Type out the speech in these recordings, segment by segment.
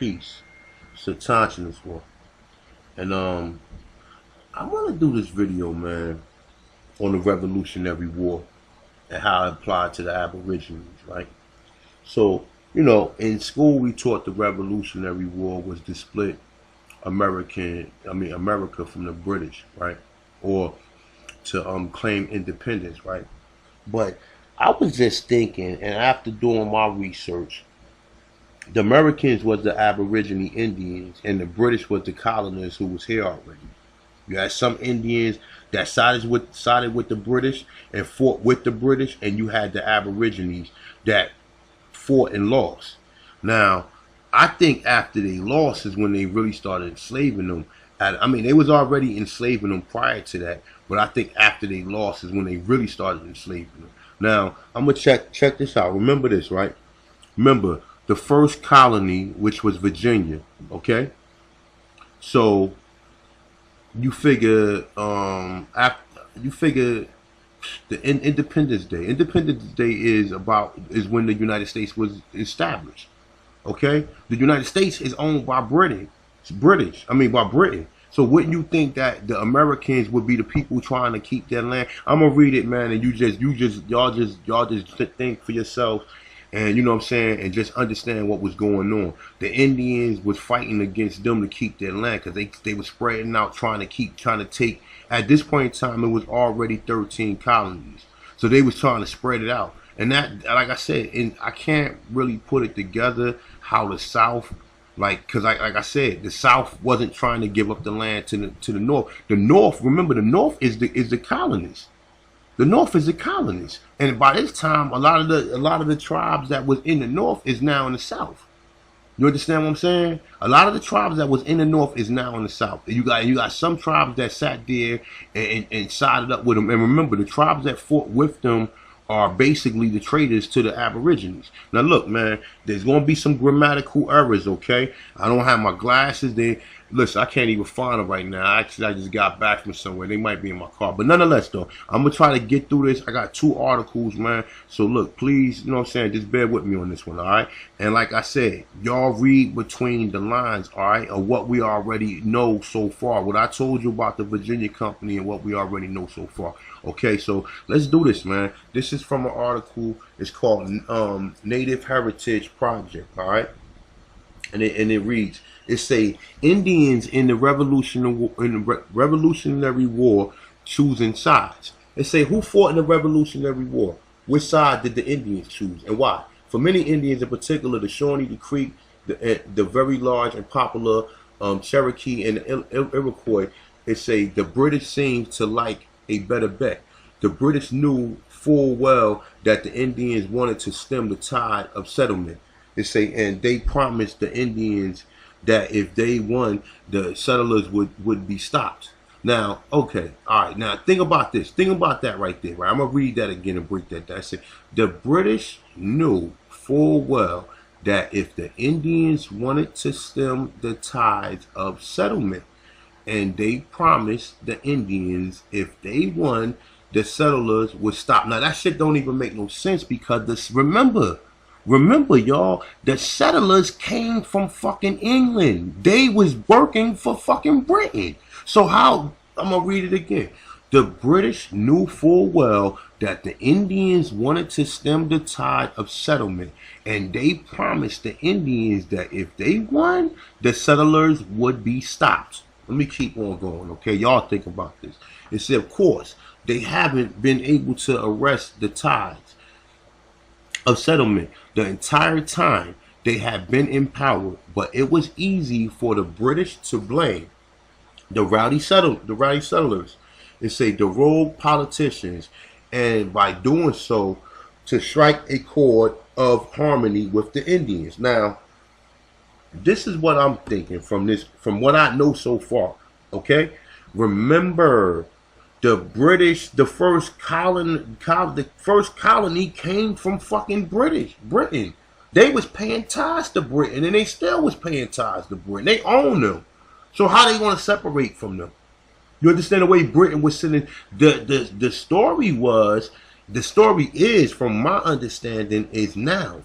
peace. It's a conscience war. And I want to do this video, man, on the Revolutionary War and how it applied to the Aborigines, right? So, you know, in school we taught the Revolutionary War was to split America from the British, right? Or to claim independence, right? But I was just thinking, and after doing my research, the Americans was the Aborigine Indians, and the British was the colonists who was here already. You had some Indians that sided with the British and fought with the British, and you had the Aborigines that fought and lost. Now, I think after they lost is when they really started enslaving them. I mean, they was already enslaving them prior to that, but I think after they lost is when they really started enslaving them. Now, I'm gonna check this out. Remember this, right? Remember the first colony, which was Virginia. Okay, so you figure, the Independence Day. Independence Day is when the United States was established. Okay, the United States is owned by Britain. It's by Britain. So wouldn't you think that the Americans would be the people trying to keep their land? I'm gonna read it, man, and y'all just think for yourselves, and you know what I'm saying, and just understand what was going on. The Indians was fighting against them to keep their land because they were spreading out, trying to take. At this point in time, it was already 13 colonies, so they was trying to spread it out. And that, like I said, and I can't really put it together how the South, because like I said, the South wasn't trying to give up the land to the North. The North, remember, the North is the colonies. The North is the colonies, and by this time, a lot of the tribes that was in the North is now in the South. You understand what I'm saying? A lot of the tribes that was in the North is now in the South. You got some tribes that sat there and sided up with them. And remember, the tribes that fought with them are basically the traitors to the Aborigines. Now look, man, there's going to be some grammatical errors, okay? I don't have my glasses. Listen, I can't even find them right now. Actually, I just got back from somewhere. They might be in my car. But nonetheless, though, I'm going to try to get through this. I got 2 articles, man. So look, please, you know what I'm saying, just bear with me on this one, all right? And like I said, y'all read between the lines, all right, of what we already know so far. What I told you about the Virginia Company and what we already know so far. Okay, so let's do this, man. This is from an article. It's called Native Heritage Project, all right? And it reads, it say Indians in the Revolutionary War choosing sides. It say who fought in the Revolutionary War? Which side did the Indians choose and why? For many Indians, in particular, the Shawnee, the Creek, the very large and popular Cherokee and Iroquois, it say the British seemed to like a better bet. The British knew full well that the Indians wanted to stem the tide of settlement. It say, and they promised the Indians that if they won, the settlers would be stopped. Now, okay, all right. Now, think about this. Think about that right there, right? I'm going to read that again and break that down. I said, the British knew full well that if the Indians wanted to stem the tides of settlement, and they promised the Indians if they won, the settlers would stop. Now, that shit don't even make no sense because this, remember, y'all, the settlers came from fucking England. They was working for fucking Britain. So how, I'm going to read it again. The British knew full well that the Indians wanted to stem the tide of settlement, and they promised the Indians that if they won, the settlers would be stopped. Let me keep on going, okay? Y'all think about this. It said, of course, they haven't been able to arrest the tides of settlement the entire time they have been in power, but it was easy for the British to blame the rowdy settlers. It say the rogue politicians, and by doing so, to strike a chord of harmony with the Indians. Now, this is what I'm thinking from what I know so far. Okay, remember, the British, the first colony came from fucking Britain. They was paying tithes to Britain, and they still was paying tithes to Britain. They own them. So how they going to separate from them? You understand the way Britain was sitting? The story was The story is, from my understanding now,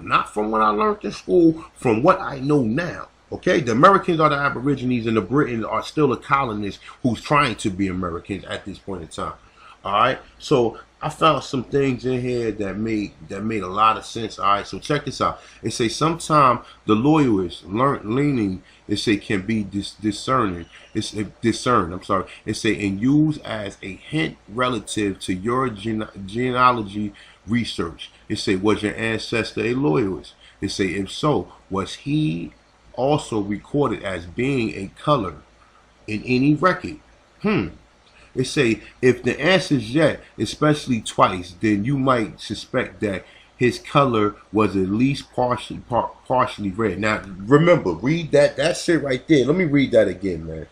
not from what I learned in school, from what I know now. Okay, the Americans are the Aborigines, and the Britons are still the colonists who's trying to be Americans at this point in time. All right, so I found some things in here that made a lot of sense. All right, so check this out. It say sometimes the loyalists leaning. It say can be discerning. It's discerned. I'm sorry. It say and used as a hint relative to your genealogy research. It say was your ancestor a loyalist? It say if so, was he also recorded as being a color in any record? It say if the answer is yes, especially twice, then you might suspect that his color was at least partially red. Now remember, read that shit right there. Let me read that again, man.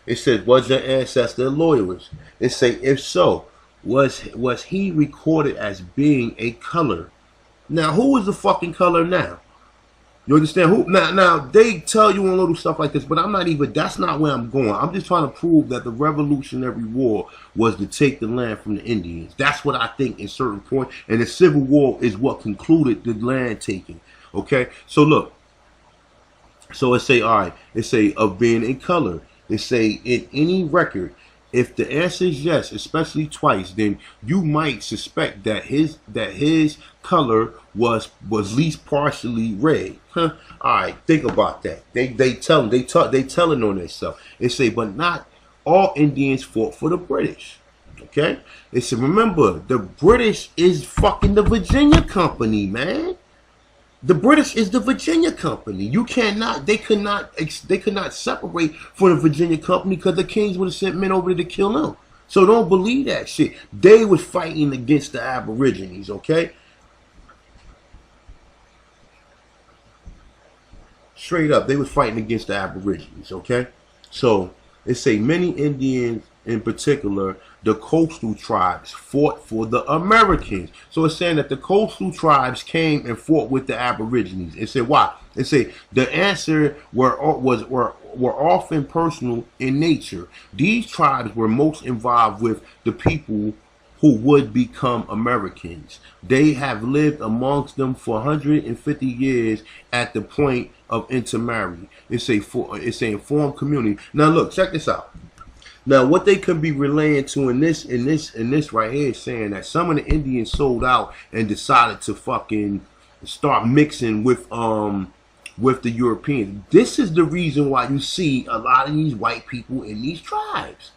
It says was your ancestor a loyalist? It say if so, was he recorded as being a color? Now who is the fucking color now? You understand? Who now they tell you on little stuff like this, but that's not where I'm going. I'm just trying to prove that the Revolutionary War was to take the land from the Indians. That's what I think in certain point. And the Civil War is what concluded the land taking. Okay? So look. So it say, all right, it say of being in color. It say in any record, if the answer is yes, especially twice, then you might suspect that his color was at least partially red. All right, think about that. They telling on themselves. It say, but not all Indians fought for the British. Okay, it said remember the British is fucking the Virginia Company, man. The British is the Virginia Company. You cannot, they could not separate from the Virginia Company because the kings would have sent men over there to kill them. So don't believe that shit. They was fighting against the Aborigines, okay? Straight up, they was fighting against the Aborigines, okay? So it say many Indians, in particular, the coastal tribes fought for the Americans. So it's saying that the coastal tribes came and fought with the Aborigines. It said why? It said the answer were often personal in nature. These tribes were most involved with the people who would become Americans. They have lived amongst them for 150 years at the point of intermarrying. It's a informed community. Now look, check this out. Now, what they could be relaying to in this right here is saying that some of the Indians sold out and decided to fucking start mixing with the Europeans. This is the reason why you see a lot of these white people in these tribes,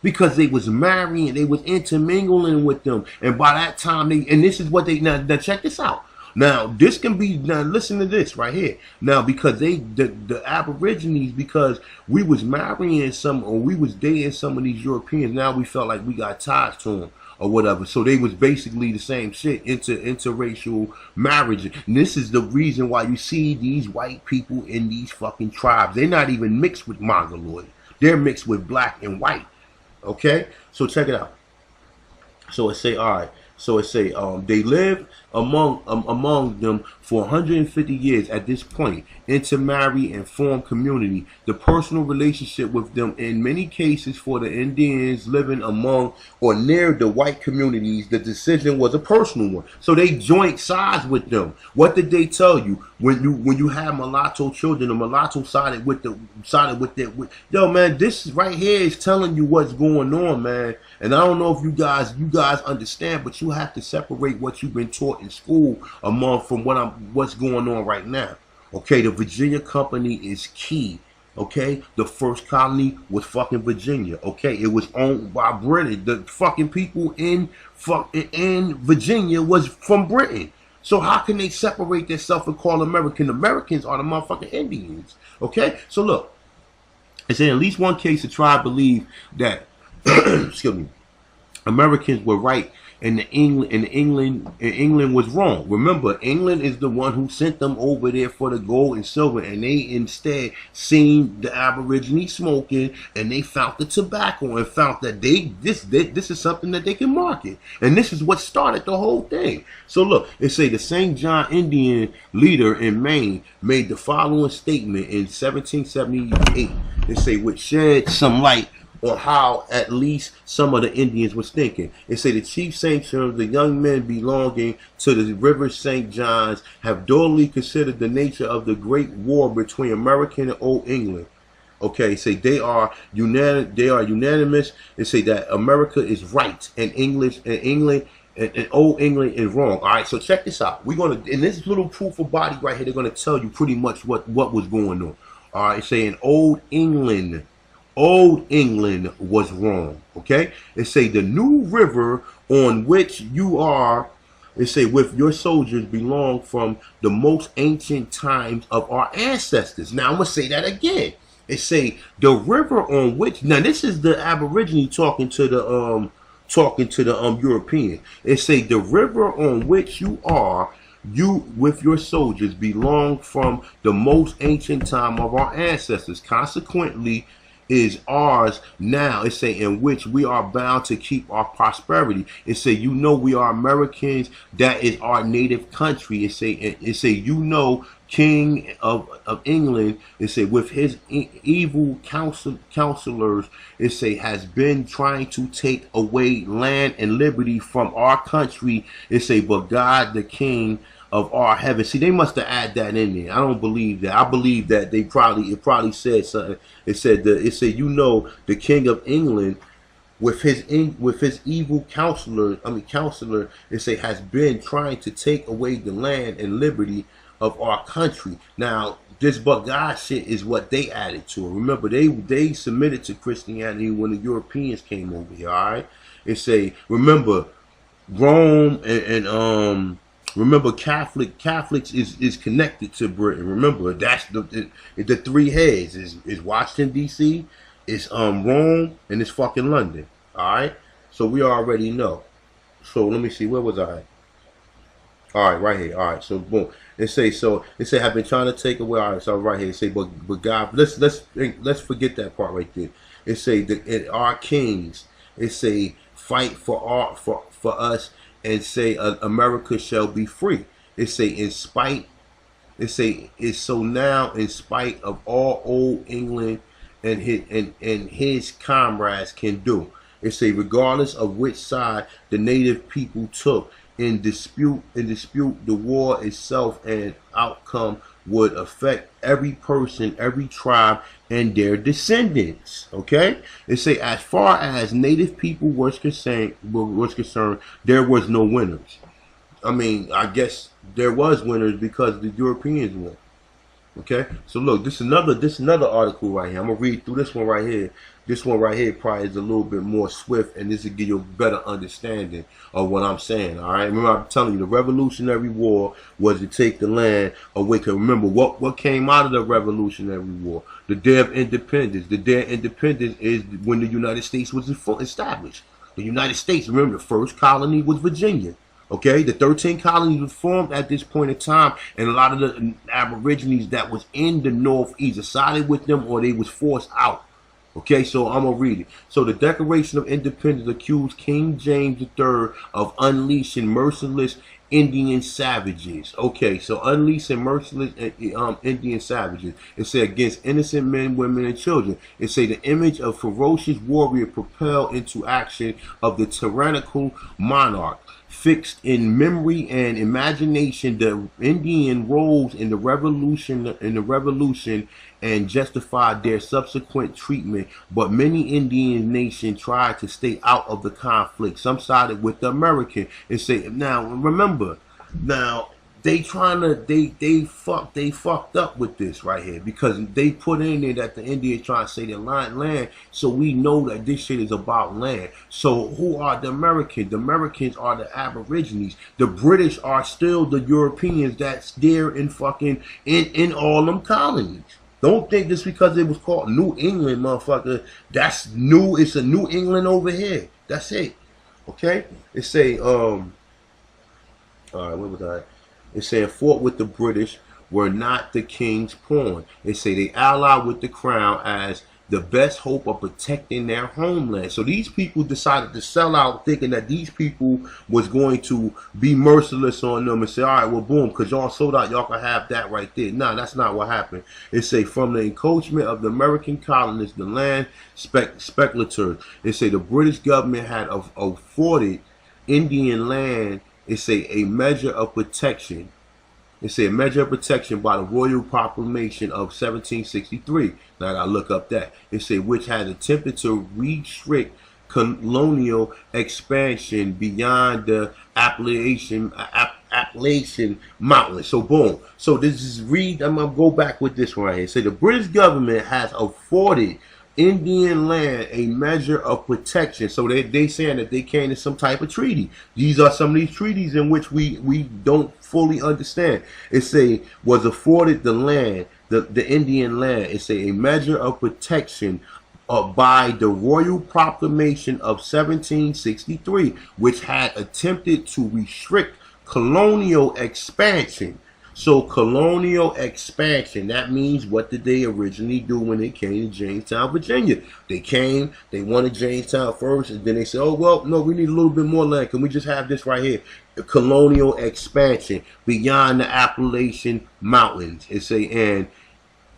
because they was marrying, they was intermingling with them, and by that time and this is what they now check this out. Now this can be, now listen to this right here. Now because the Aborigines, because we was marrying some, or we was dating some of these Europeans, now we felt like we got ties to them or whatever. So they was basically the same shit, interracial marriage. And this is the reason why you see these white people in these fucking tribes. They're not even mixed with Mongoloid. They're mixed with black and white. Okay, so check it out. So it say, all right. So it say they lived among them for 150 years at this point, intermarry and form community. The personal relationship with them in many cases for the Indians living among or near the white communities, the decision was a personal one. So they joint sides with them. What did they tell you when you have mulatto children? The mulatto sided with yo, man, this right here is telling you what's going on, man. And I don't know if you guys understand, but you have to separate what you've been taught in school from what's going on right now. Okay, the Virginia Company is key. Okay, the first colony was fucking Virginia. Okay, it was owned by Britain. The fucking people in Virginia was from Britain. So how can they separate themselves and call American? Americans are the motherfucking Indians. Okay, so look, it's in at least one case the tribe believed that excuse me, Americans were right and England was wrong. Remember, England is the one who sent them over there for the gold and silver, and they instead seen the Aborigines smoking, and they found the tobacco and found that this is something that they can market, and this is what started the whole thing. So look, it say the St. John Indian leader in Maine made the following statement in 1778. It say which shed some light on how at least some of the Indians was thinking. It say the chief sanctions, the young men belonging to the river St. John's have duly considered the nature of the great war between American and Old England. Okay, say they are unanimous. They say that America is right and England and Old England is wrong. All right, so check this out. We're gonna, in this little proof of body right here, they're gonna tell you pretty much what was going on. All right, saying Old England was wrong. Okay, they say the new river on which you are, they say, with your soldiers belong from the most ancient times of our ancestors. Now I'm gonna say that again. They say the river on which, now this is the Aborigine talking to the European. They say the river on which you are, you with your soldiers belong from the most ancient time of our ancestors. Consequently, is ours now. It say in which we are bound to keep our prosperity. It say, you know, we are Americans. That is our native country. It say you know, King of England, it say, with his evil counselors, it say, has been trying to take away land and liberty from our country. It say, but God, the King of our heaven. See, they must have added that in there. I don't believe that. I believe that it probably said something. It said you know, the King of England with his evil counselor, it say, has been trying to take away the land and liberty of our country. Now, this but God shit is what they added to it. Remember, they submitted to Christianity when the Europeans came over here. All right, it say, remember, Rome and remember, Catholics is connected to Britain. Remember, that's the three heads is Washington D.C., it's Rome, and it's fucking London. All right, so we already know. So let me see, where was I? All right, right here. All right, so boom. It say have been trying to take away. All right, so right here. It say, but God, let's forget that part right there. It say our kings. It say fight for us, and say America shall be free. It say in spite. It say it's so now in spite of all Old England and his comrades can do. It say regardless of which side the native people took. In dispute, the war itself and outcome would affect every person, every tribe, and their descendants. Okay, they say as far as native people was concerned, there was no winners. I mean, I guess there was winners because the Europeans won. Okay, so look, this is another article right here. I'm gonna read through this one right here. This one right here probably is a little bit more swift, and this will give you a better understanding of what I'm saying. All right, remember I'm telling you, the Revolutionary War was to take the land away. Remember what came out of the Revolutionary War? The Day of Independence. The Day of Independence is when the United States was established. The United States, remember, the first colony was Virginia. Okay, the 13 colonies were formed at this point in time, and a lot of the Aborigines that was in the North either sided with them or they was forced out. Okay, so I'm going to read it. So the Declaration of Independence accused King James III of unleashing merciless Indian savages. Okay, so unleashing merciless Indian savages. It said against innocent men, women, and children. It said the image of ferocious warrior propelled into action of the tyrannical monarch. Fixed in memory and imagination, the Indian rose in the revolution and justified their subsequent treatment. But many Indian nations tried to stay out of the conflict. Some sided with the American and say, now remember, now they fucked up with this right here because they put in there that the Indians trying to say their land, so we know that this shit is about land. So who are the Americans? The Americans are the Aborigines. The British are still the Europeans that's there in fucking in all them colonies. Don't think just because it was called New England, motherfucker, that's new. It's a New England over here. That's it. Okay? It say all right, where was I? It said fought with the British were not the king's pawn. It say they allied with the crown as the best hope of protecting their homeland. So these people decided to sell out, thinking that these people was going to be merciless on them and say, all right, well, boom, because y'all sold out, y'all can have that right there. No, that's not what happened. It say, from the encroachment of the American colonists, the land speculators, it say the British government had afforded Indian land, it say, a measure of protection. It's a measure of protection by the Royal Proclamation of 1763. Now I gotta look up that. It say, which had attempted to restrict colonial expansion beyond the Appalachian Mountains. So boom. So this is I'm gonna go back with this one right here. Say the British government has afforded Indian land a measure of protection. So they saying that they came to some type of treaty. These are some of these treaties in which we don't fully understand. It say was afforded the land, the Indian land. It say a measure of protection by the Royal Proclamation of 1763, which had attempted to restrict colonial expansion. So colonial expansion, that means what did they originally do when they came to Jamestown, Virginia? They came, they wanted Jamestown first, and then they said, oh, well, no, we need a little bit more land. Can we just have this right here? The colonial expansion beyond the Appalachian Mountains. It say, and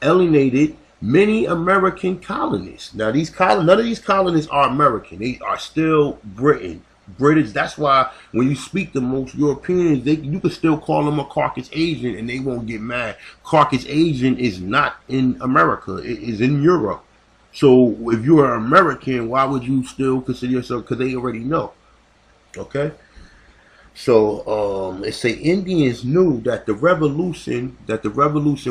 alienated many American colonists. Now, none of these colonists are American. They are still British. That's why when you speak to most Europeans, you can still call them a Caucasian and they won't get mad. Caucasian is not in America. It is in Europe. So if you're an American, why would you still consider yourself? Because they already know. Okay. So it say Indians knew that the revolution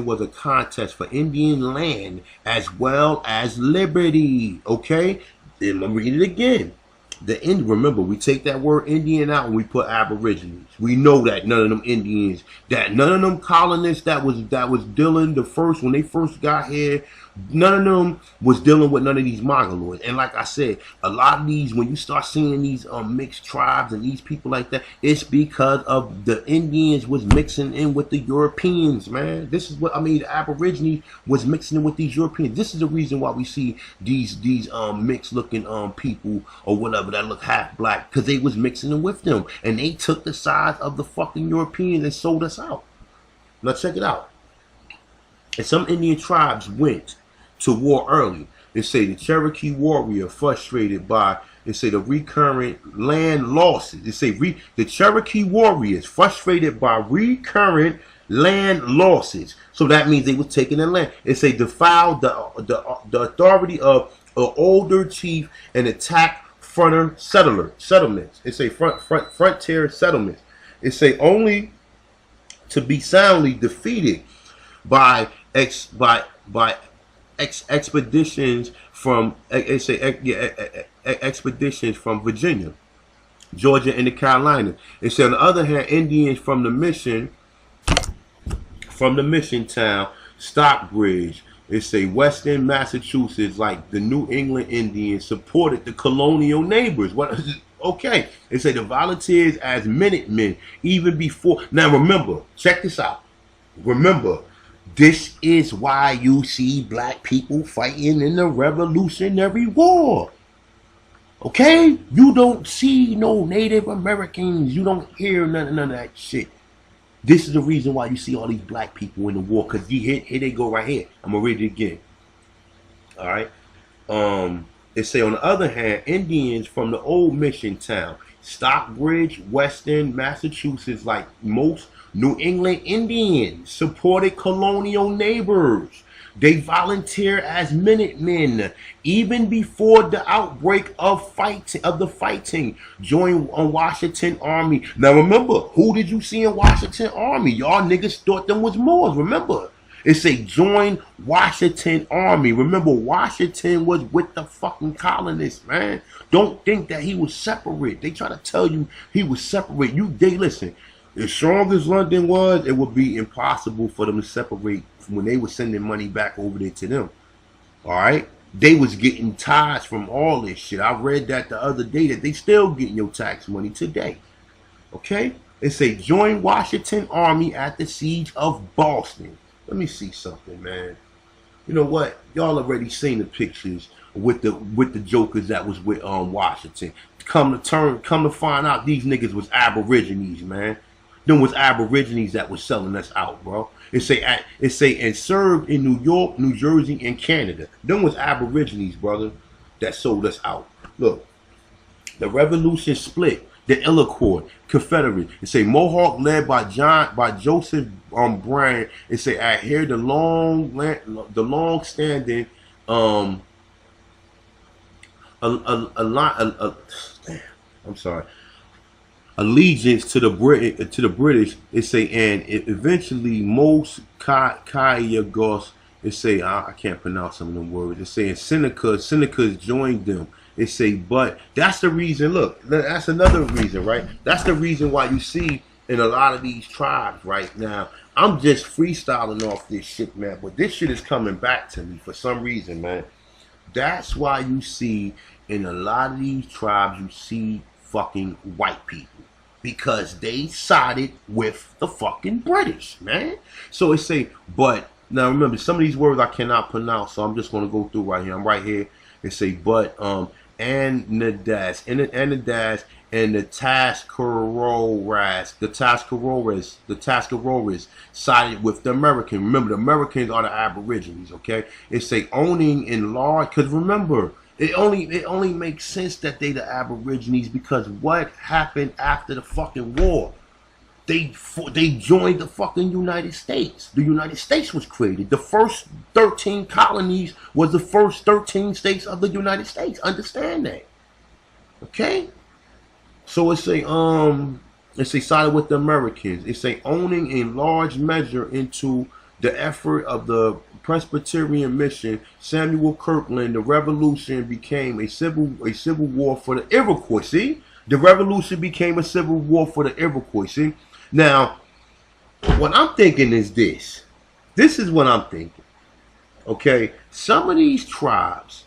was a contest for Indian land as well as liberty. Okay. Then I'm read it again. Remember, we take that word Indian out and we put Aborigines. We know that none of them Indians, that none of them colonists that was dealing when they first got here, none of them was dealing with none of these Mongoloids. And like I said, a lot of these, when you start seeing these mixed tribes and these people like that, it's because of the Indians was mixing in with the Europeans, man. This is what I mean. The Aborigines was mixing in with these Europeans. This is the reason why we see these mixed looking people or whatever that look half black, because they was mixing in with them, and they took the size of the fucking Europeans and sold us out. Now check it out. And some Indian tribes went to war early. They say the Cherokee warrior frustrated by, they say, the recurrent land losses. They say the Cherokee warriors frustrated by recurrent land losses. So that means they were taking the land. They say defiled the authority of an older chief and attacked frontier settlements. It say frontier settlements. It say only to be soundly defeated by expeditions from expeditions from Virginia, Georgia, and the Carolinas. It said on the other hand, Indians from the mission town Stockbridge, it say Western Massachusetts, like the New England Indians, supported the colonial neighbors. What? Okay, they say the volunteers as Minutemen even before. Now remember, check this out. Remember, this is why you see black people fighting in the Revolutionary War. Okay? You don't see no Native Americans. You don't hear none of that shit. This is the reason why you see all these black people in the war. Because here they go right here. I'm going to read it again. All right? It say, on the other hand, Indians from the old mission town, Stockbridge, Western Massachusetts, like most New England Indians, supported colonial neighbors. They volunteered as Minutemen even before the outbreak of the fighting. Joined on Washington Army. Now remember, who did you see in Washington Army? Y'all niggas thought them was Moors. Remember, it say join Washington Army. Remember, Washington was with the fucking colonists, man. Don't think that he was separate. They try to tell you he was separate. Listen. As strong as London was, it would be impossible for them to separate from when they were sending money back over there to them. All right? They was getting ties from all this shit. I read that the other day that they still getting your tax money today. Okay? It say join Washington Army at the siege of Boston. Let me see something, man. You know what? Y'all already seen the pictures with the jokers that was with Washington. Come to find out, these niggas was Aborigines, man. Them was Aborigines that was selling us out, bro. It say and served in New York, New Jersey, and Canada. Them was Aborigines, brother, that sold us out. Look, the revolution split. The Iroquois Confederate. It say Mohawk led by Joseph Bryan. It say adhere the long standing damn, I'm sorry, allegiance to the British. It say and eventually most Cayagos. It say I can't pronounce some of them words. It say Senecas joined them. It say, but that's the reason. Look, that's another reason, right? That's the reason why you see in a lot of these tribes right now. I'm just freestyling off this shit, man. But this shit is coming back to me for some reason, man. That's why you see in a lot of these tribes, you see fucking white people. Because they sided with the fucking British, man. So it say, but, now remember, some of these words I cannot pronounce, so I'm just going to go through right here. I'm right here. It say, but, and the Tascaroras sided with the Americans. Remember, the Americans are the Aborigines, okay? It say owning in large, because remember, it only makes sense that they the Aborigines because what happened after the fucking war? They joined the fucking United States. The United States was created. The first 13 colonies was the first 13 states of the United States. Understand that. Okay? So it say sided with the Americans. It say owning in large measure into the effort of the Presbyterian mission, Samuel Kirkland, the revolution became a civil war for the Iroquois. See? The revolution became a civil war for the Iroquois. See? Now, what I'm thinking is this. This is what I'm thinking. Okay? Some of these tribes.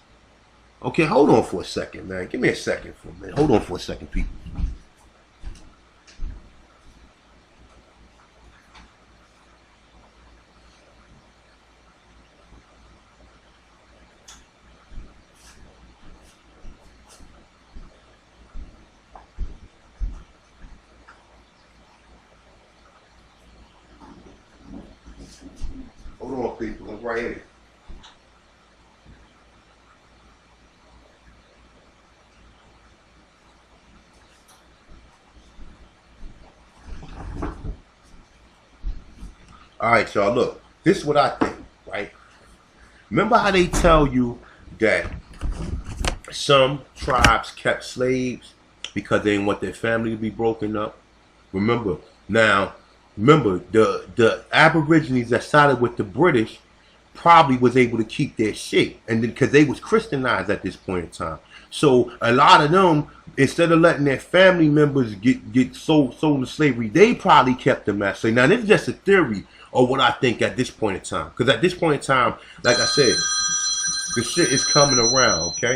Okay, hold on for a second, man. Give me a second for a minute. Hold on for a second, people. Hold on, people. I'm right here. All right, y'all. Look, this is what I think, right? Remember how they tell you that some tribes kept slaves because they didn't want their family to be broken up? Remember, the Aborigines that sided with the British probably was able to keep their shit, and because they was Christianized at this point in time. So a lot of them, instead of letting their family members get sold to slavery, they probably kept them as slaves. Now this is just a theory of what I think at this point in time, because at this point in time, like I said, the shit is coming around. Okay.